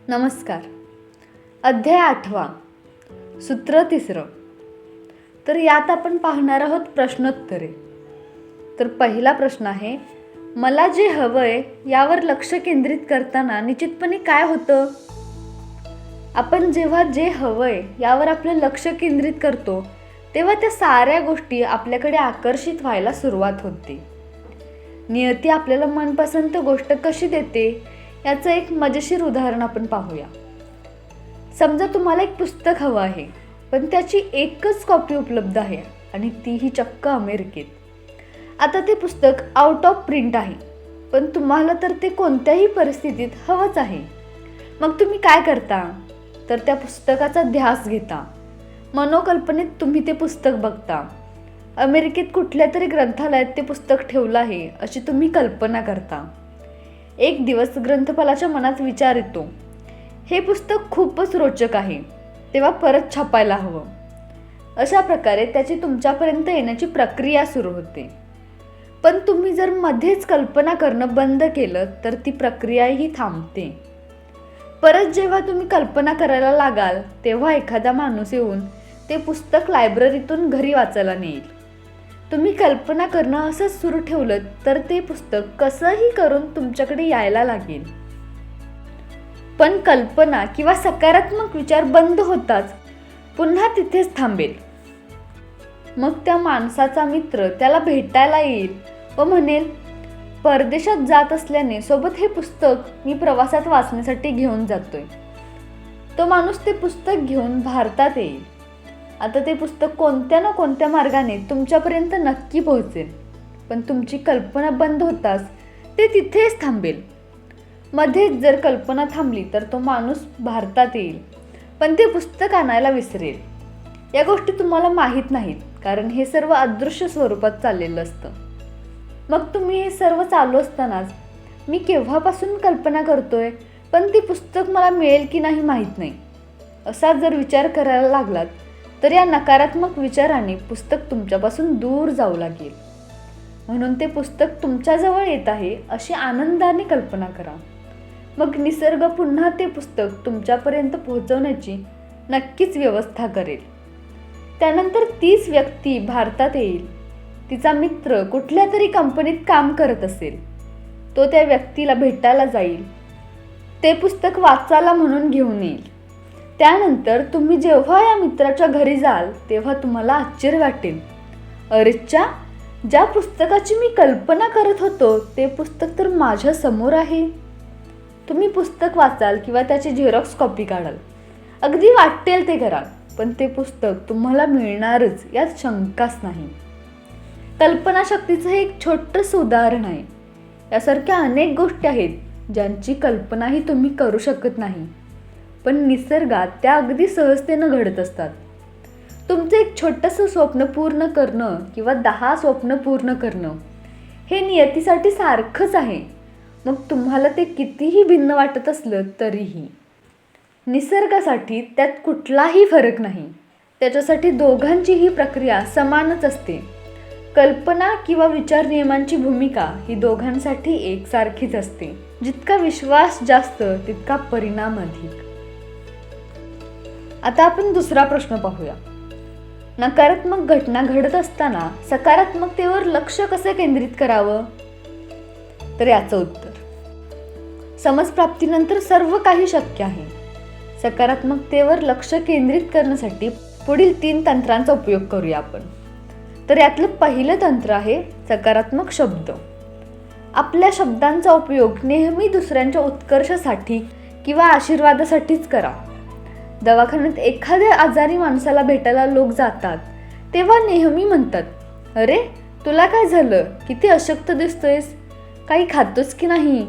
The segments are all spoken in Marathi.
नमस्कार. अध्याय 8. सूत्र 3. तर यात आपण पाहणार आहोत प्रश्नोत्तरे. तर पहिला प्रश्न आहे, मला जे हवंय यावर लक्ष केंद्रित करताना निश्चितपणे काय होतं? आपण जेव्हा जे हवंय यावर आपलं लक्ष केंद्रित करतो तेव्हा त्या साऱ्या गोष्टी आपल्याकडे आकर्षित व्हायला सुरुवात होते. नियती आपल्याला मनपसंत गोष्ट कशी देते याचं एक मजेशीर उदाहरण आपण पाहूया. समजा तुम्हाला एक पुस्तक हवं आहे, पण त्याची एकच कॉपी उपलब्ध आहे आणि तीही चक्क अमेरिकेत. आता ते पुस्तक आउट ऑफ प्रिंट आहे, पण तुम्हाला तर ते कोणत्याही परिस्थितीत हवंच आहे. मग तुम्ही काय करता? तर त्या पुस्तकाचा ध्यास घेता. मनोकल्पनेत तुम्ही ते पुस्तक बघता. अमेरिकेत कुठल्या तरी ग्रंथालयात ते पुस्तक ठेवलं आहे अशी तुम्ही कल्पना करता. एक दिवस ग्रंथपालाच्या मनात विचार येतो, हे पुस्तक खूपच रोचक आहे, तेव्हा परत छापायला हवं. अशा प्रकारे त्याची तुमच्यापर्यंत येण्याची प्रक्रिया सुरू होते. पण तुम्ही जर मध्येच कल्पना करणं बंद केलं तर ती प्रक्रियाही थांबते. परत जेव्हा तुम्ही कल्पना करायला लागाल तेव्हा एखादा माणूस येऊन ते पुस्तक लायब्ररीतून घरी वाचायला नेईल. तुम्ही कल्पना करणं असंच सुरू ठेवलं तर ते पुस्तक कसंही करून तुमच्याकडे यायला लागेल. पण कल्पना किंवा सकारात्मक विचार बंद होताच पुन्हा तिथेच थांबेल. मग त्या माणसाचा मित्र त्याला भेटायला येईल व म्हणेल, परदेशात जात असल्याने सोबत हे पुस्तक मी प्रवासात वाचण्यासाठी घेऊन जातोय. तो माणूस ते पुस्तक घेऊन भारतात येईल. आता ते पुस्तक कोणत्या ना कोणत्या मार्गाने तुमच्यापर्यंत नक्की पोहोचेल, पण तुमची कल्पना बंद होताच ते तिथेच थांबेल. मध्येच जर कल्पना थांबली तर तो माणूस भारतात येईल, पण ते पुस्तक आणायला विसरेल. या गोष्टी तुम्हाला माहीत नाहीत, कारण हे सर्व अदृश्य स्वरूपात चाललेलं असतं. मग तुम्ही हे सर्व चालू असतानाच मी केव्हापासून कल्पना करतोय, पण ती पुस्तक मला मिळेल की नाही माहीत नाही, असा जर विचार करायला लागलात तर या नकारात्मक विचाराने पुस्तक तुमच्यापासून दूर जाऊ लागेल. म्हणून ते पुस्तक तुमच्याजवळ येत आहे अशी आनंदाने कल्पना करा. मग निसर्ग पुन्हा ते पुस्तक तुमच्यापर्यंत पोहोचवण्याची नक्कीच व्यवस्था करेल. त्यानंतर तीच व्यक्ती भारतात येईल. तिचा मित्र कुठल्या तरी कंपनीत काम करत असेल. तो त्या व्यक्तीला भेटायला जाईल. ते पुस्तक वाचायला म्हणून घेऊन येईल. त्यानंतर तुम्ही जेव्हा या मित्राच्या घरी जाल तेव्हा तुम्हाला आश्चर्य वाटेल, अरेच्चा, ज्या पुस्तकाची मी कल्पना करत होतो ते पुस्तक तर माझ्या समोर आहे. तुम्ही पुस्तक वाचाल किंवा त्याची झेरॉक्स कॉपी काढाल. अगदी वाटेल ते कराल, पण ते पुस्तक तुम्हाला मिळणारच यात शंकाच नाही. कल्पनाशक्तीचं हे एक छोटंसं उदाहरण आहे. यासारख्या अनेक गोष्टी आहेत ज्यांची कल्पनाही तुम्ही करू शकत नाही, पण निसर्गात त्या अगदी सहजतेनं घडत असतात. तुमचं एक छोटंसं स्वप्न पूर्ण करणं किंवा 10 स्वप्न पूर्ण करणं हे नियतीसाठी सारखंच आहे. मग तुम्हाला ते कितीही भिन्न वाटत असलं तरीही निसर्गासाठी त्यात कुठलाही फरक नाही. त्याच्यासाठी दोघांची ही प्रक्रिया समानच असते. कल्पना किंवा विचार नियमांची भूमिका ही दोघांसाठी एकसारखीच असते. जितका विश्वास जास्त तितका परिणाम अधिक. आता आपण दुसरा प्रश्न पाहूया. नकारात्मक घटना घडत असताना सकारात्मकतेवर लक्ष कसे केंद्रित करावं? तर याचं उत्तर, समजप्राप्तीनंतर सर्व काही शक्य आहे. सकारात्मकतेवर लक्ष केंद्रित करण्यासाठी पुढील 3 तंत्रांचा उपयोग करूया आपण. तर यातलं पहिलं तंत्र आहे सकारात्मक शब्द. आपल्या शब्दांचा उपयोग नेहमी दुसऱ्यांच्या उत्कर्षासाठी किंवा आशीर्वादासाठीच करा. दवाखान्यात एखाद्या आजारी माणसाला भेटायला लोक जातात तेव्हा नेहमी म्हणतात, अरे तुला काय झालं, किती अशक्त दिसतोयस, काही खातोस की नाही.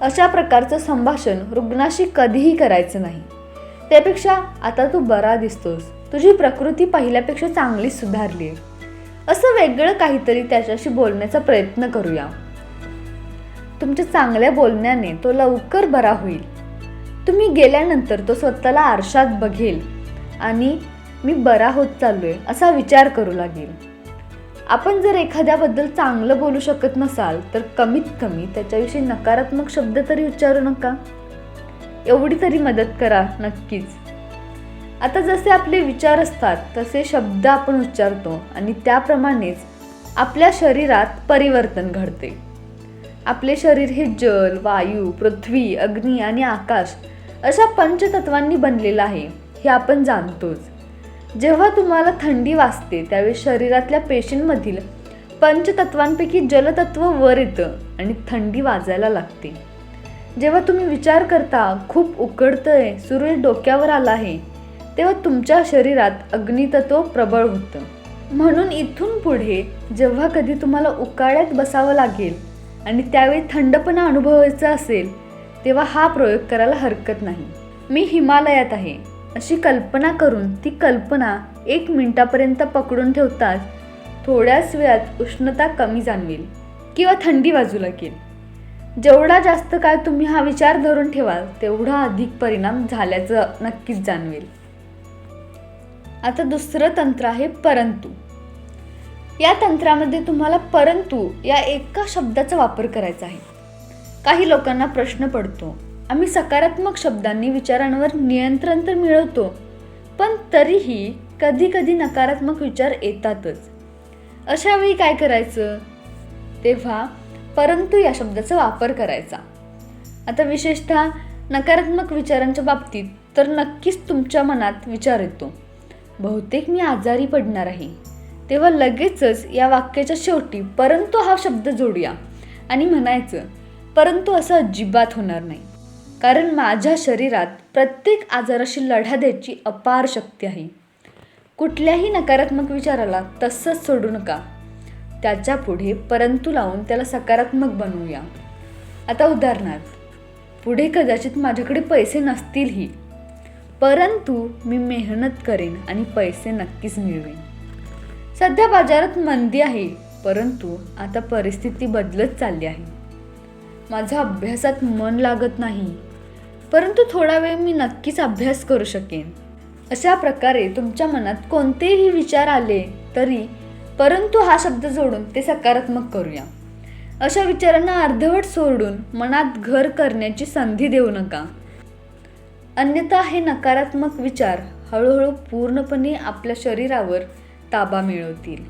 अशा प्रकारचं संभाषण रुग्णाशी कधीही करायचं नाही. त्यापेक्षा आता तू बरा दिसतोस, तुझी प्रकृती पहिल्यापेक्षा चांगली सुधारली आहे, असं वेगळं काहीतरी त्याच्याशी बोलण्याचा प्रयत्न करूया. तुमच्या चांगल्या बोलण्याने तो लवकर बरा होईल. तुम्ही गेल्यानंतर तो स्वतःला आरशात बघेल आणि मी बरा होत चाललोय असा विचार करू लागेल. आपण जर एखाद्याबद्दल चांगलं बोलू शकत नसाल तर कमीत कमी त्याच्याविषयी नकारात्मक शब्द तरी उच्चारू नका. एवढी तरी मदत करा नक्कीच. आता जसे आपले विचार असतात तसे शब्द आपण उच्चारतो आणि त्याप्रमाणेच आपल्या शरीरात परिवर्तन घडते. आपले शरीर हे जल, वायू, पृथ्वी, अग्नी आणि आकाश अशा पंचतत्वांनी बनलेलं आहे हे आपण जाणतोच. जेव्हा तुम्हाला थंडी वाजते त्यावेळी शरीरातल्या पेशींमधील पंचतत्वांपैकी जलतत्व वर येतं आणि थंडी वाजायला लागते. जेव्हा तुम्ही विचार करता खूप उकडतंय, सूर्य डोक्यावर आला आहे, तेव्हा तुमच्या शरीरात अग्नितत्व प्रबळ होतं. म्हणून इथून पुढे जेव्हा कधी तुम्हाला उकाड्यात बसावं लागेल आणि त्यावेळी थंडपणा अनुभवायचा असेल तेव्हा हा प्रयोग करायला हरकत नाही. मी हिमालयात आहे अशी कल्पना करून ती कल्पना 1 मिनिटापर्यंत पकडून ठेवताच थोड्याच वेळात उष्णता कमी जाणवेल किंवा थंडी वाजू लागेल. जेवढा जास्त काळ तुम्ही हा विचार धरून ठेवाल तेवढा अधिक परिणाम झाल्याचं नक्कीच जाणवेल. आता दुसरं तंत्र आहे परंतु. या तंत्रामध्ये तुम्हाला परंतु या एका शब्दाचा वापर करायचा आहे. काही लोकांना प्रश्न पडतो, आम्ही सकारात्मक शब्दांनी विचारांवर नियंत्रण तर मिळवतो पण तरीही कधी कधी नकारात्मक विचार येतातच. अशा वेळी काय करायचं? तेव्हा परंतु या शब्दाचा वापर करायचा. आता विशेषतः नकारात्मक विचारांच्या बाबतीत तर नक्कीच तुमच्या मनात विचार येतो, बहुतेक मी आजारी पडणार आहे. तेव्हा लगेचच या वाक्याच्या शेवटी परंतु हा शब्द जोडूया आणि म्हणायचं, परंतु असं अजिबात होणार नाही, कारण माझ्या शरीरात प्रत्येक आजाराशी लढा द्यायची अपार शक्ती आहे. कुठल्याही नकारात्मक विचाराला तसंच सोडू नका. त्याच्या पुढे परंतु लावून त्याला सकारात्मक बनवूया. आता उदाहरणार्थ, पुढे कदाचित माझ्याकडे पैसे नसतीलही, परंतु मी मेहनत करेन आणि पैसे नक्कीच मिळवेन. सध्या बाजारात मंदी आहे, परंतु आता परिस्थिती बदलत चालली आहे. माझा अभ्यासात मन लागत नाही, परंतु थोडा वेळ मी नक्कीच अभ्यास करू शकेन. अशा प्रकारे तुमच्या मनात कोणतेही विचार आले तरी परंतु हा शब्द जोडून ते सकारात्मक करूया. अशा विचारांना अर्धवट सोडून मनात घर करण्याची संधी देऊ नका, अन्यथा हे नकारात्मक विचार हळूहळू पूर्णपणे आपल्या शरीरावर ताबा मिळवतील.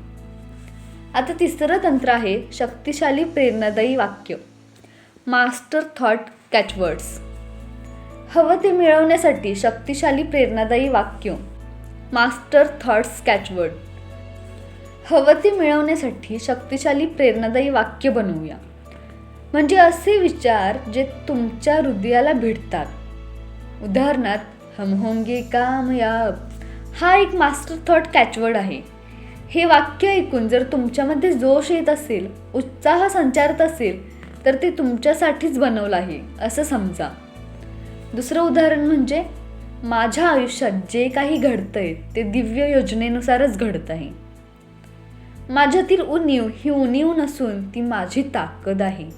आता तिसरं तंत्र आहे शक्तिशाली प्रेरणादायी वाक्य, मास्टर थॉट कॅचवर्ड्स. हवं ते मिळवण्यासाठी शक्तिशाली प्रेरणादायी वाक्य, मास्टर थॉट्स कॅचवर्ड. हवं ते मिळवण्यासाठी शक्तिशाली प्रेरणादायी वाक्य बनवूया. म्हणजे असे विचार जे तुमच्या हृदयाला भिडतात. उदाहरणार्थ, हम होंगे कामयाब हा एक मास्टर थॉट कॅचवर्ड आहे. हे वाक्य ऐकून जर तुमच्यामध्ये जोश येत असेल, उत्साह संचारत असेल तर ते तुमच्यासाठीच बनवलं आहे असं समजा. दुसरं उदाहरण म्हणजे, माझ्या आयुष्यात जे काही घडतंय ते दिव्य योजनेनुसारच घडत आहे. माझ्यातील उणीव ही उणीव नसून ती माझी ताकद आहे.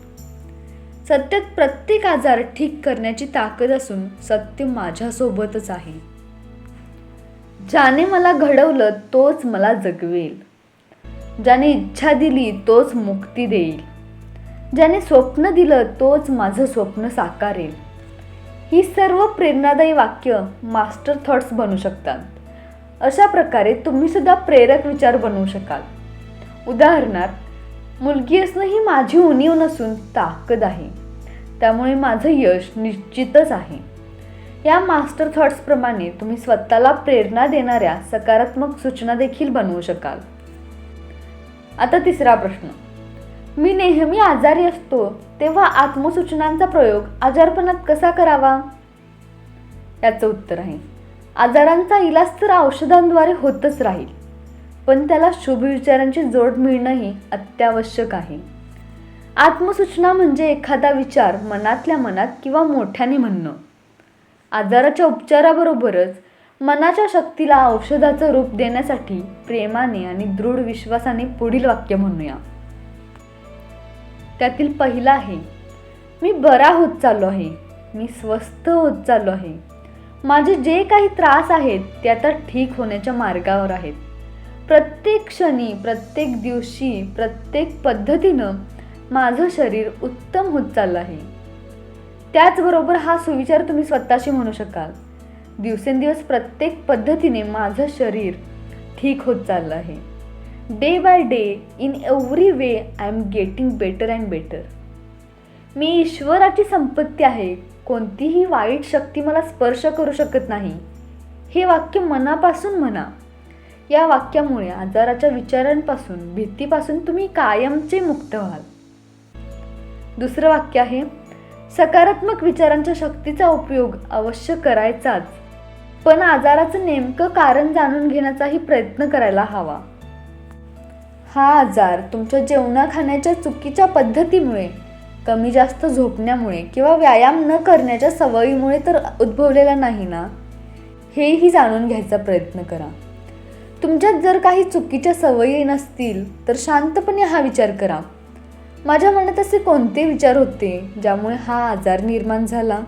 सत्यात प्रत्येक आजार ठीक करण्याची ताकद असून सत्य माझ्यासोबतच आहे. ज्याने मला घडवलं तोच मला जगवेल. ज्याने इच्छा दिली तोच मुक्ती देईल. ज्याने स्वप्न दिलं तोच माझं स्वप्न साकारेल. ही सर्व प्रेरणादायी वाक्य मास्टर थॉट्स बनू शकतात. अशा प्रकारे तुम्ही सुद्धा प्रेरक विचार बनवू शकाल. उदाहरणार्थ, मुलगी असणं ही माझी उणीव नसून ताकद आहे, त्यामुळे माझं यश निश्चितच आहे. या मास्टर थॉट्सप्रमाणे तुम्ही स्वतःला प्रेरणा देणाऱ्या सकारात्मक सूचना देखील बनवू शकाल. आता तिसरा प्रश्न, मी नेहमी आजारी असतो तेव्हा आत्मसूचनांचा प्रयोग आजारपणात कसा करावा? याचं उत्तर आहे, आजारांचा इलाज तर औषधांद्वारे होतच राहील, पण त्याला शुभ विचारांची जोड मिळणंही अत्यावश्यक आहे. आत्मसूचना म्हणजे एखादा विचार मनातल्या मनात किंवा मोठ्याने म्हणणं. आजाराच्या उपचाराबरोबरच मनाच्या शक्तीला औषधाचं रूप देण्यासाठी प्रेमाने आणि दृढ विश्वासाने पुढील वाक्य म्हणूया. त्यातील पहिलं आहे, मी बरा होत चाललो आहे, मी स्वस्थ होत चाललो आहे. माझे जे काही त्रास आहेत ते आता ठीक होण्याच्या मार्गावर आहेत. प्रत्येक क्षणी, प्रत्येक दिवशी, प्रत्येक पद्धतीनं माझं शरीर उत्तम होत चाललं आहे. त्याचबरोबर हा सुविचार तुम्ही स्वतःशी म्हणू शकाल, दिवसेंदिवस प्रत्येक पद्धतीने माझं शरीर ठीक होत चाललं आहे. Day by day in every way I am getting better and better. मी ईश्वराची संपत्ती आहे, कोणतीही वाईट शक्ती मला स्पर्श करू शकत नाही. हे वाक्य मनापासून म्हणा. या वाक्यामुळे आजाराच्या विचारांपासून, भीतीपासून तुम्ही कायमचे मुक्त व्हाल. दुसरं वाक्य आहे, सकारात्मक विचारांच्या शक्तीचा उपयोग अवश्य करायचाच, पण आजाराचं नेमकं कारण जाणून घेण्याचाही प्रयत्न करायला हवा. हा आजार तुमच्या जेवणा खाण्याच्या चुकीच्या पद्धतीमुळे, कमी जास्त झोपण्यामुळे किंवा व्यायाम न करण्याच्या सवयीमुळे तर उद्भवलेला नाही ना, हेही जाणून घ्यायचा प्रयत्न करा. तुमच्यात जर काही चुकीच्या सवयी नसतील तर शांतपणे हा विचार करा, माझ्या मनात असे कोणते विचार होते ज्यामुळे हा आजार निर्माण झाला.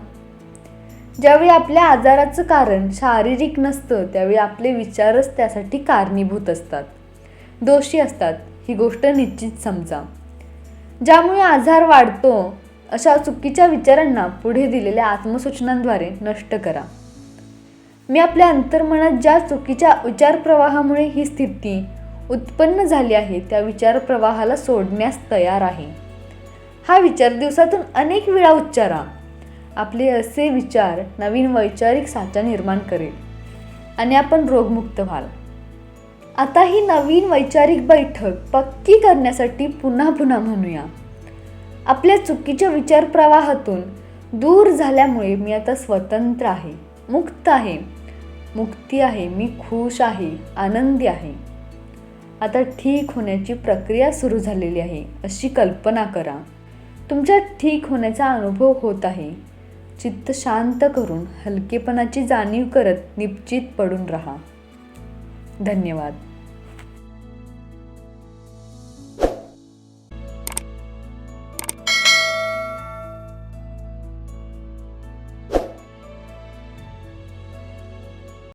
ज्यावेळी आपल्या आजाराचं कारण शारीरिक नसतं त्यावेळी आपले विचारच त्यासाठी कारणीभूत असतात, दोषी असतात. ही गोष्ट निश्चित समजा. ज्यामुळे आजार वाढतो अशा चुकीच्या विचारांना पुढे दिलेल्या आत्मसूचनांद्वारे नष्ट करा. मी आपल्या अंतर्मनात ज्या चुकीच्या विचारप्रवाहामुळे ही स्थिती उत्पन्न झाली आहे त्या विचारप्रवाहाला सोडण्यास तयार आहे. हा विचार दिवसातून अनेक वेळा उच्चारा. आपले असे विचार नवीन वैचारिक साचा निर्माण करेल आणि आपण रोगमुक्त व्हाल. आता ही नवीन वैचारिक बैठक पक्की करण्यासाठी पुन्हा पुन्हा म्हणूया. आपल्या चुकीच्या विचारप्रवाहातून दूर झाल्यामुळे मी आता स्वतंत्र आहे, मुक्त आहे, मुक्ती आहे, मी खुश आहे, आनंदी आहे. आता ठीक होण्याची प्रक्रिया सुरू झालेली आहे अशी कल्पना करा. तुमच्या ठीक होण्याचा अनुभव होत आहे. चित्त शांत करून हलकेपणाची जाणीव करत निश्चित पडून राहा. धन्यवाद.